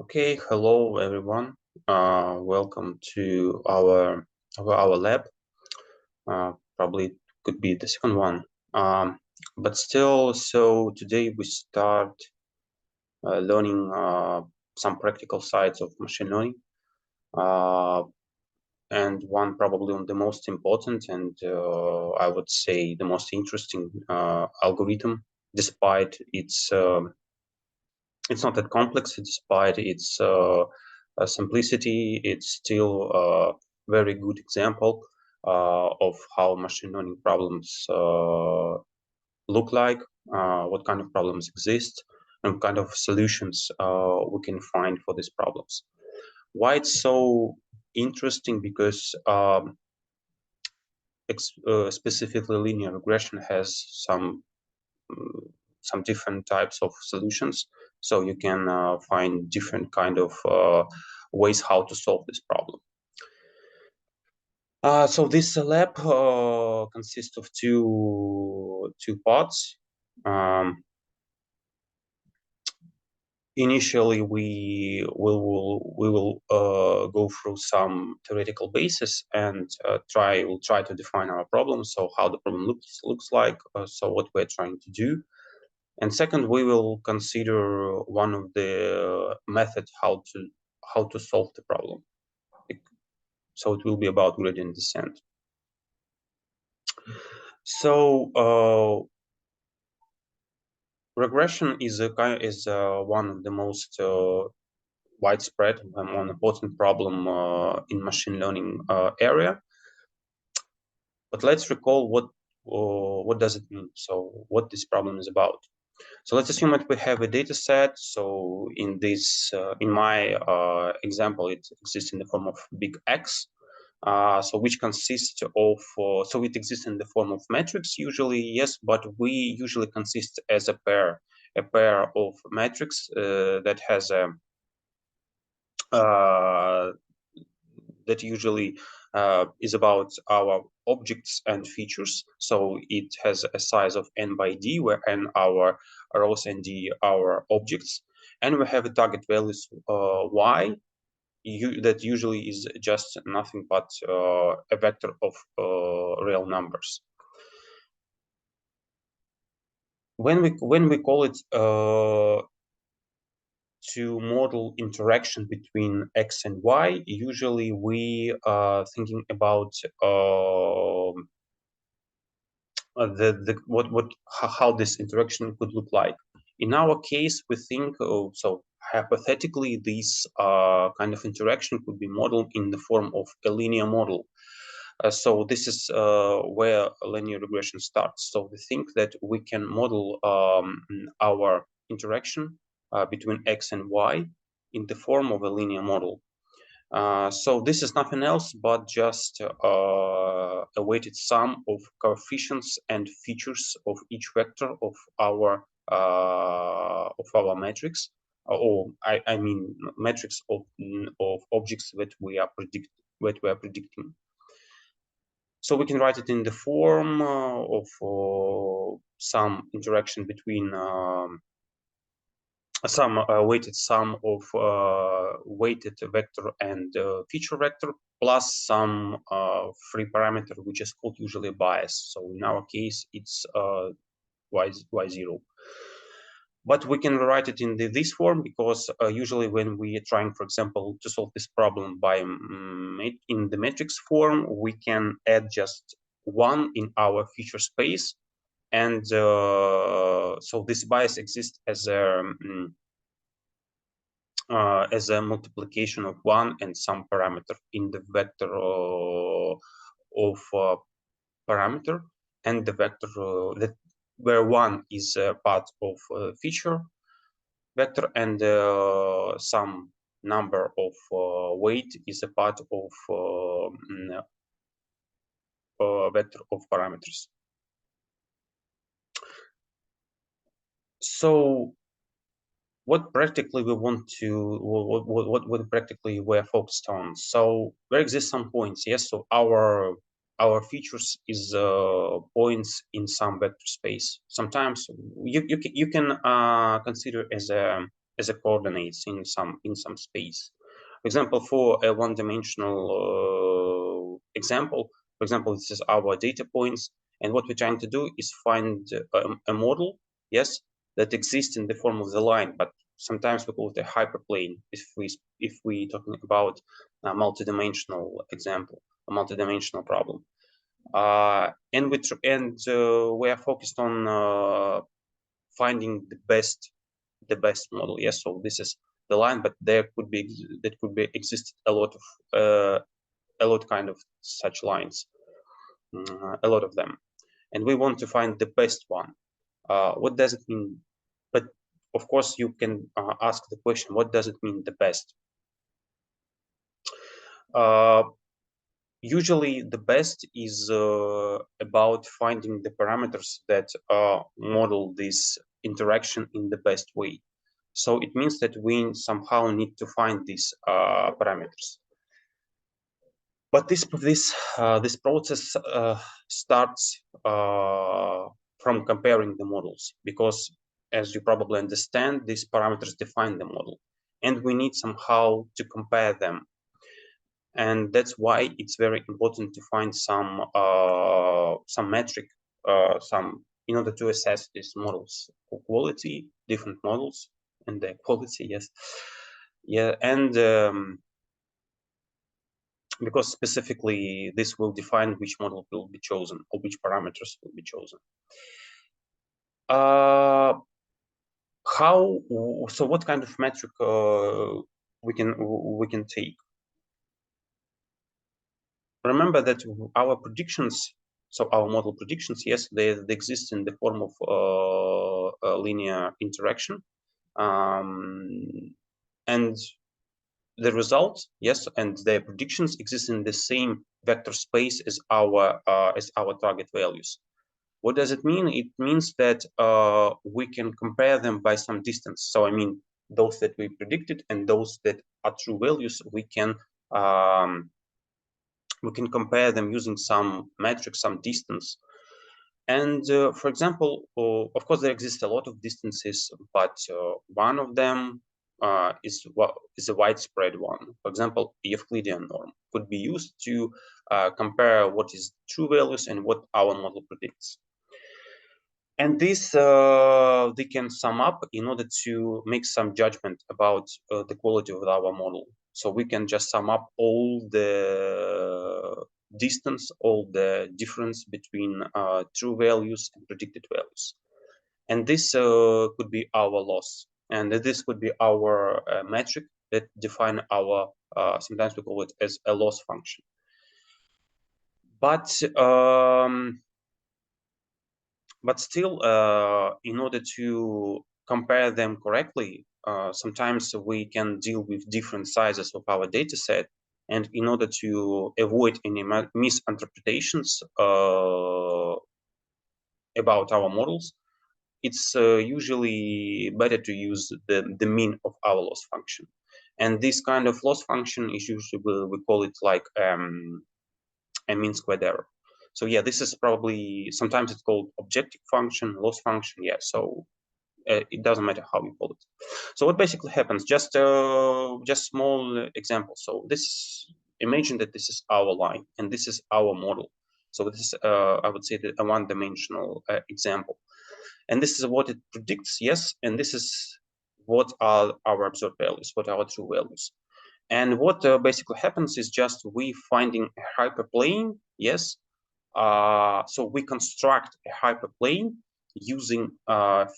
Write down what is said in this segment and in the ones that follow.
Okay, hello everyone. Welcome to our lab. Probably could be the second one. But still, so today we start learning some practical sides of machine learning. And one probably on the most important and I would say the most interesting algorithm, despite it's not that complex, despite its simplicity. It's still a very good example of how machine learning problems look like, what kind of problems exist, and what kind of solutions we can find for these problems. Why it's so interesting? Because specifically linear regression has some different types of solutions, so you can find different kind of ways how to solve this problem. So this lab consists of two parts. Initially, we will go through some theoretical basis and we'll try to define our problem. So how the problem looks like. So what we're trying to do. And second, we will consider one of the methods how to solve the problem. So it will be about gradient descent. So regression is one of the most widespread and more important problem in machine learning area. But let's recall what does it mean. So what this problem is about. So let's assume that we have a data set. So in this, in my example, it exists in the form of big X. So which consists of, so it exists in the form of matrix usually, yes, but we usually consist as a pair of matrix that has a, that usually is about our objects and features. So it has a size of n by d, where n our rows and d our objects, and we have a target values y. That usually is just nothing but a vector of real numbers. When we call it to model interaction between x and y, usually we are thinking about how this interaction could look like. In our case, we think so hypothetically this kind of interaction could be modeled in the form of a linear model. So this is where linear regression starts. So we think that we can model our interaction between x and y in the form of a linear model. So this is nothing else but just a weighted sum of coefficients and features of each vector of our matrix, or I mean matrix of objects that we are predicting. So we can write it in the form of some interaction between some weighted sum of weighted vector and feature vector plus some free parameter, which is called usually bias. So in our case, it's y0. But we can write it in this form because usually when we are trying, for example, to solve this problem by in the matrix form, we can add just one in our feature space. And so this bias exists as a multiplication of one and some parameter in the vector of parameter, and the vector that where one is a part of feature vector, and some number of weight is a part of vector of parameters. So what practically we want to, what practically we're focused on. So there exist some points, yes. So our features is points in some vector space. Sometimes you can consider as a as a coordinates in some space. For example, for a one-dimensional example, for example, this is our data points, and what we're trying to do is find a model, yes, that exists in the form of the line, but sometimes we call it a hyperplane if we talking about a multidimensional example, a multidimensional problem. And we are focused on finding the best model. Yes, so this is the line, but that could be exist a lot kind of such lines, a lot of them, and we want to find the best one. What does it mean? But of course, you can ask the question, what does it mean, the best? Usually the best is about finding the parameters that model this interaction in the best way. So it means that we somehow need to find these parameters. But this process starts from comparing the models, because as you probably understand, these parameters define the model, and we need somehow to compare them. And that's why it's very important to find some metric, in order to assess these models quality, different models and their quality. Yes, yeah, and because specifically this will define which model will be chosen or which parameters will be chosen. So what kind of metric we can take? Remember that our predictions, so our model predictions, yes, they exist in the form of linear interaction, and the results, yes, and their predictions exist in the same vector space as our target values. What does it mean? It means that we can compare them by some distance. So I mean, those that we predicted and those that are true values, we can compare them using some metric, some distance. And for example, of course, there exist a lot of distances, but one of them is a widespread one. For example, Euclidean norm could be used to compare what is true values and what our model predicts. And this they can sum up in order to make some judgment about the quality of our model. So we can just sum up all the distance, all the difference between true values and predicted values. And this could be our loss. And this could be our metric that define our, sometimes we call it as a loss function. But still, in order to compare them correctly, sometimes we can deal with different sizes of our data set. And in order to avoid any misinterpretations about our models, it's usually better to use the mean of our loss function. And this kind of loss function is usually, we call it like a mean squared error. So yeah, this is probably, sometimes it's called objective function, loss function. Yeah, so it doesn't matter how you call it. So what basically happens, just small example. So imagine that this is our line and this is our model. So this is, I would say, a one-dimensional example. And this is what it predicts, yes, and this is what are our observed values, what are our true values. And what basically happens is just we finding a hyperplane, yes. So we construct a hyperplane using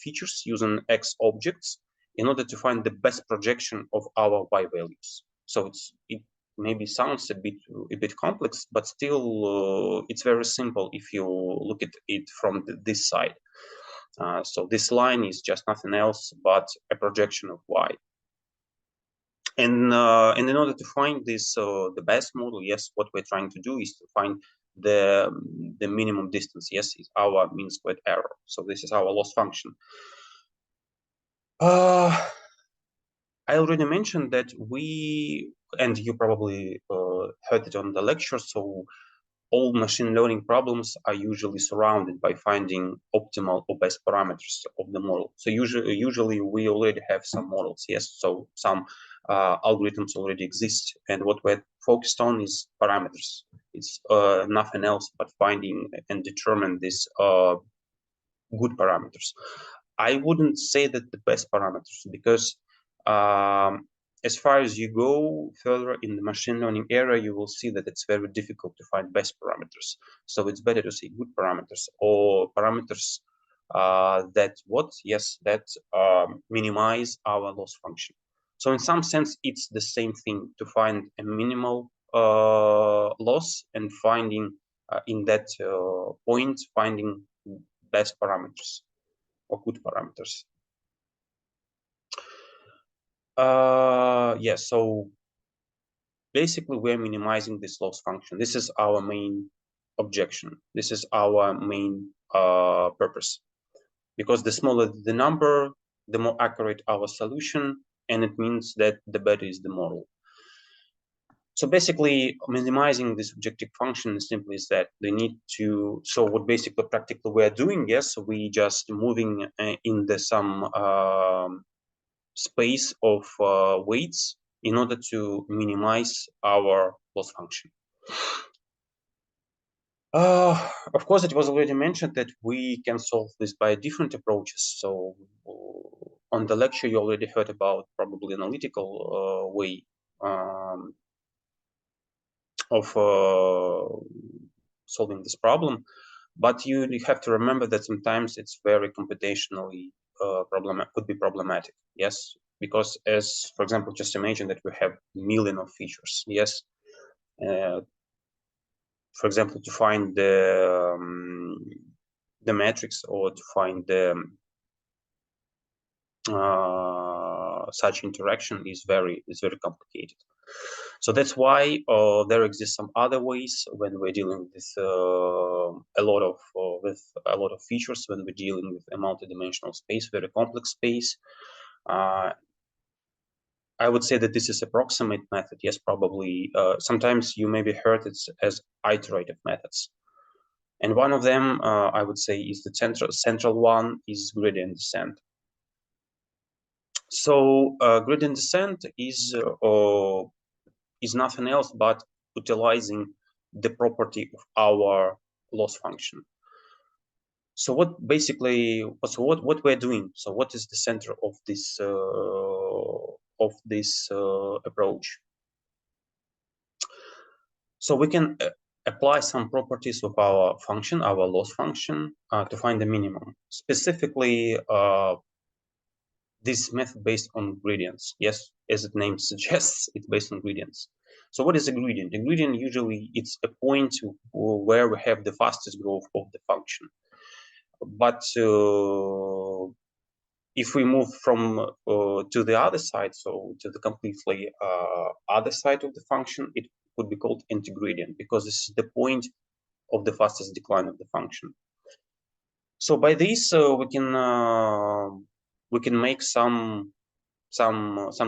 features, using X objects, in order to find the best projection of our Y values. So it maybe sounds a bit complex, but still it's very simple if you look at it from this side. So this line is just nothing else but a projection of Y. And in order to find this, the best model, yes, what we're trying to do is to find the minimum distance. Yes, is our mean squared error. So this is our loss function. I already mentioned that and you probably heard it on the lecture. So all machine learning problems are usually surrounded by finding optimal or best parameters of the model. So usually we already have some models, yes, so some algorithms already exist, and what we're focused on is parameters. It's nothing else but finding and determine these good parameters. I wouldn't say that the best parameters, because as far as you go further in the machine learning area, you will see that it's very difficult to find best parameters. So it's better to say good parameters, or parameters that minimize our loss function. So in some sense, it's the same thing to find a minimal loss and finding in that point, finding best parameters or good parameters. Yes, so basically we're minimizing this loss function. This is our main objection. This is our main purpose. Because the smaller the number, the more accurate our solution, and it means that the better is the model. So basically, minimizing this objective function simply is that they need to. So what basically practically we're doing, yes, we just moving in the some space of weights in order to minimize our loss function. Of course, it was already mentioned that we can solve this by different approaches. So on the lecture, you already heard about probably analytical way of solving this problem. But you have to remember that sometimes it's very computationally could be problematic. Yes, because as, for example, just imagine that we have million of features. Yes. For example, to find the matrix, or to find the such interaction is very complicated. So that's why there exist some other ways when we're dealing with a lot of features, when we're dealing with a multidimensional space, very complex space. I would say that this is approximate method. Yes, probably. Sometimes you maybe heard it as iterative methods. And one of them, I would say, is the central one is gradient descent. So gradient descent is nothing else but utilizing the property of our loss function. So what we're doing? So what is the center of this approach? So we can apply some properties of our function, our loss function, to find the minimum. Specifically, this method based on gradients. Yes, as its name suggests, it's based on gradients. So what is a gradient? A gradient usually it's a point where we have the fastest growth of the function. But if we move from to the other side, so to the completely other side of the function, it would be called antigradient, because this is the point of the fastest decline of the function. So by this we can make some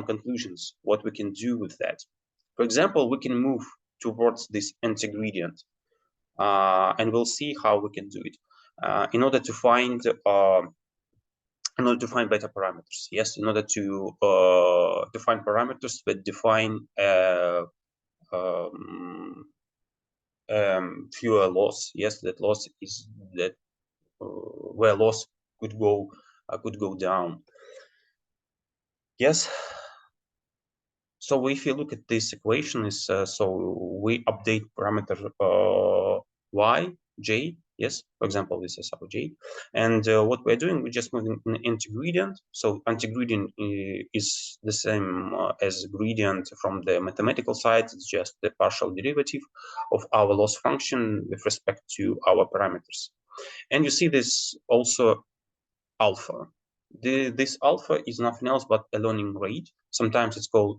conclusions what we can do with that. For example, we can move towards this antigradient, and we'll see how we can do it in order to find better parameters. Yes, in order to find parameters that define fewer loss. Yes, that loss is that where loss could go down. Yes. So if you look at this equation, is so we update parameter y, j. Yes, for example, this is our j, and what we're doing, we're just moving an antigradient. So antigradient is the same as gradient from the mathematical side. It's just the partial derivative of our loss function with respect to our parameters. And you see this also alpha. This alpha is nothing else but a learning rate. Sometimes it's called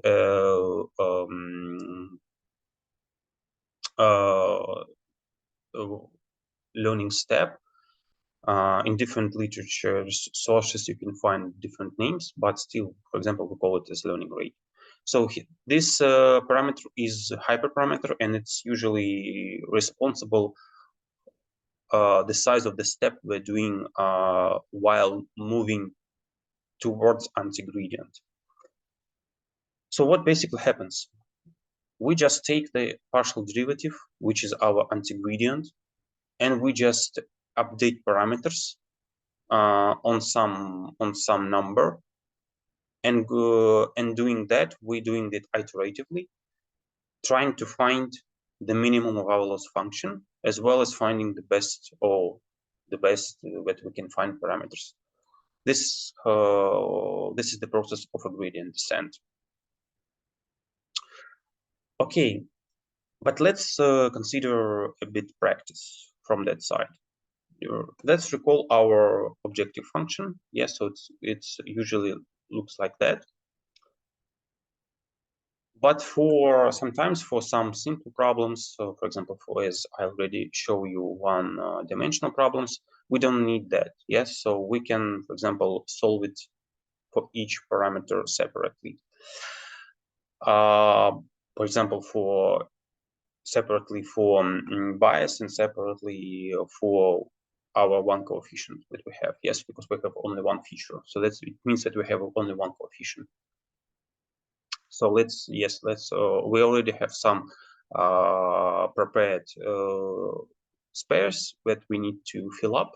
learning step. In different literature sources, you can find different names, but still, for example, we call it as learning rate. So this parameter is a hyperparameter, and it's usually responsible the size of the step we're doing while moving towards anti-gradient. So what basically happens? We just take the partial derivative, which is our anti-gradient, and we just update parameters on some number, and doing that, we're doing it iteratively, trying to find the minimum of our loss function, as well as finding the best that we can find parameters. This is the process of a gradient descent. Okay, but let's consider a bit practice from that side. Let's recall our objective function. Yes, so it's usually looks like that. But sometimes for some simple problems, so for example, as I already show you one-dimensional problems, we don't need that. Yes, so we can, for example, solve it for each parameter separately. For example, separately for bias and separately for our one coefficient that we have. Yes, because we have only one feature, so it means that we have only one coefficient. So we already have some prepared spares that we need to fill up,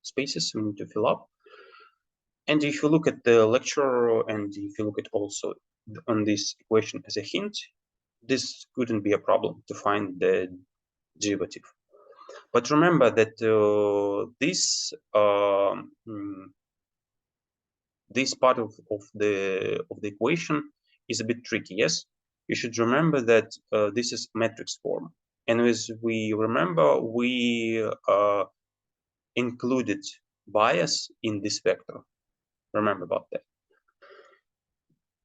spaces we need to fill up. And if you look at the lecture, and if you look at also on this equation as a hint, this couldn't be a problem to find the derivative. But remember that this part of the equation is a bit tricky. Yes, you should remember that this is matrix form, and as we remember, we included bias in this vector. Remember about that.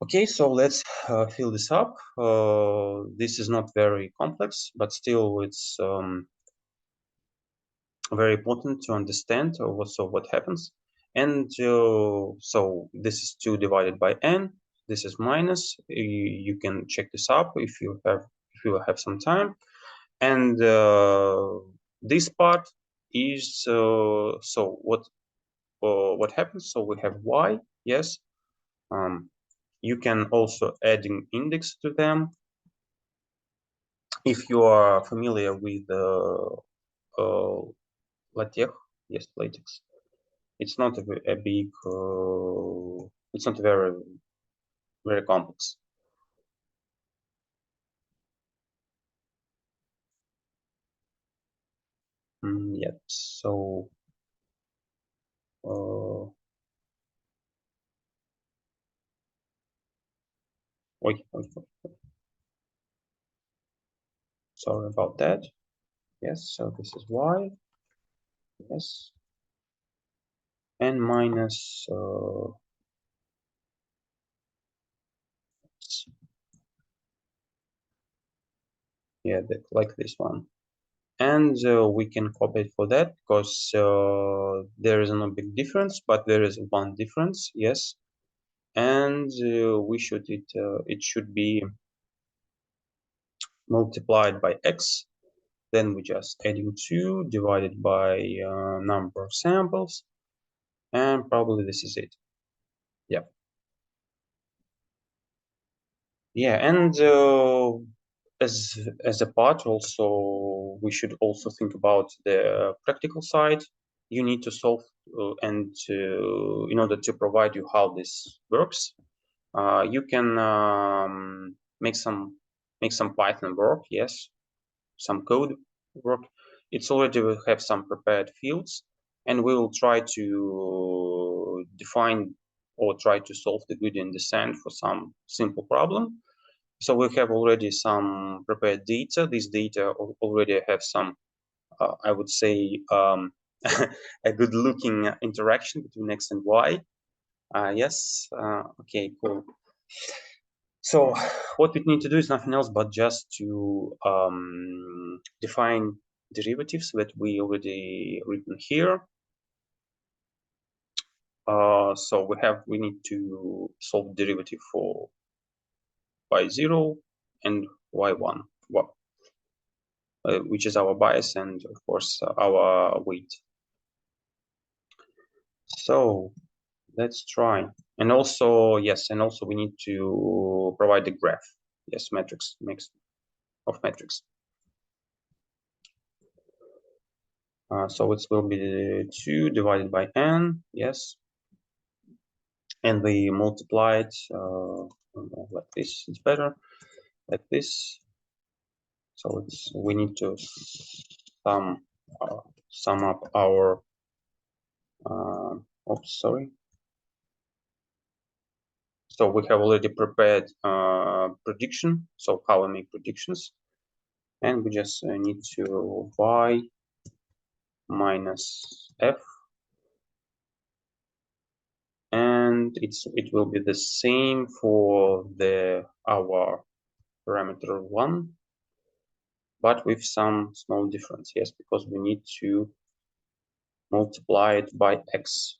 Okay, so let's fill this up. This is not very complex, but still it's very important to understand what happens. And so this is 2 divided by n. This is minus. You can check this up if you have some time. And this part is so what happens? So we have y. Yes. You can also add an index to them. If you are familiar with LaTeX, yes, LaTeX. It's not a big, it's not very, very complex. Yeah, so wait. Sorry about that. Yes, so this is y. Yes, and minus yeah, like this one. And we can copy it for that because there is no big difference, but there is one difference. Yes, and it should be multiplied by x. Then we just adding 2 divided by number of samples, and probably this is it. Yeah. Yeah, and as a part, also we should also think about the practical side. You need to solve and in order to provide you how this works, you can make some Python work. Yes, some code work. It's already will have some prepared fields, and we will try to define or try to solve the gradient descent for some simple problem. So we have already some prepared data. This data already have some, I would say, a good looking interaction between x and y. Yes, okay, cool. So what we need to do is nothing else but just to define derivatives that we already written here. So we need to solve derivative for y0 and y1, which is our bias and of course our weight. So let's try. And also, yes, and also we need to provide a graph. Yes, matrix, mix of matrix. So it will be 2 divided by n, yes. And we multiply it like this, it's better, like this. So we need to sum up our, oops, sorry. So we have already prepared prediction, so how we make predictions. And we just need to y minus f, and it will be the same for our parameter 1, but with some small difference, yes, because we need to multiply it by x.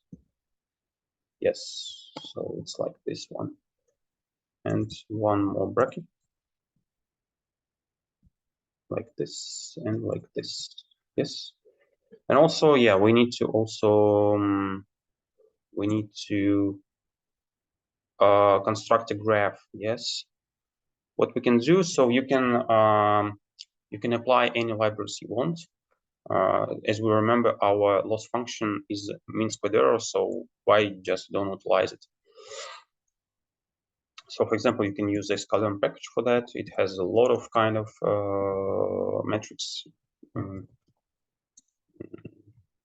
Yes, so it's like this one, and one more bracket, like this and like this. Yes, and also, yeah, we need to also construct a graph. Yes, what we can do, so you can apply any libraries you want. As we remember, our loss function is mean squared error, so why just don't utilize it? So, for example, you can use a Scalum package for that. It has a lot of kind of metrics.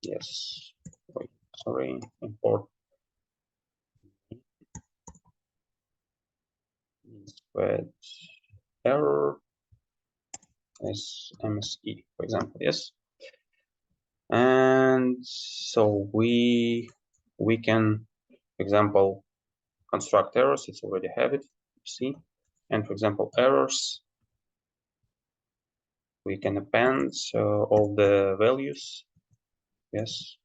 Yes, wait, sorry, import mean squared error as MSE, for example. Yes, and so we can, for example, construct errors. It's already have it. See, and for example, errors. We can append all the values. Yes,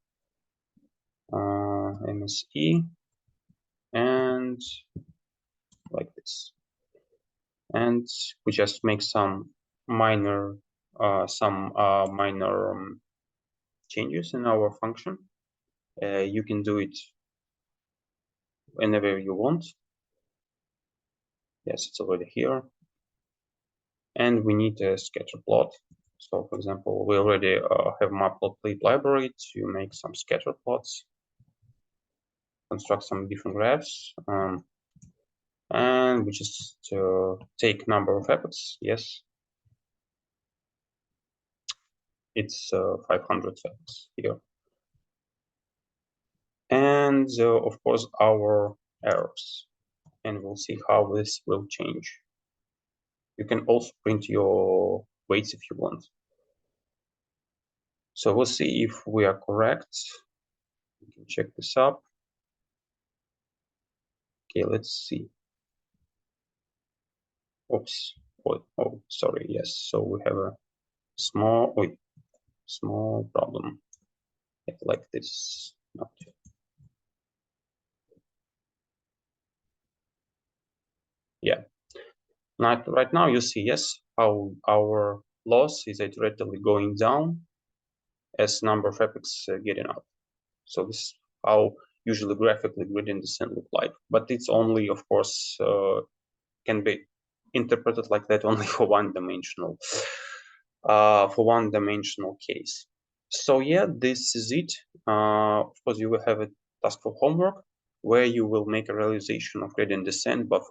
MSE, and like this, and we just make some minor changes in our function. You can do it whenever you want. Yes, it's already here. And we need a scatter plot. So, for example, we already have matplotlib library to make some scatter plots, construct some different graphs, and we just take number of epochs. Yes, it's 500 epochs here. And of course, our errors. And we'll see how this will change. You can also print your weights if you want. So we'll see if we are correct. We can check this up. Okay, let's see. Oops. Oh, sorry. Yes. So we have a small problem. Like this. Okay. Yeah. Now, right now you see, yes, how our loss is iteratively going down as number of epochs getting up. So this is how usually graphically gradient descent look like. But it's only, of course, can be interpreted like that only for one-dimensional case. So yeah, this is it. Of course, you will have a task for homework where you will make a realization of gradient descent, but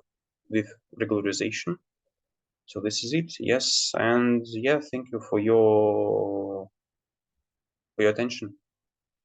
with regularization. So this is it. Yes, and yeah, thank you for your attention.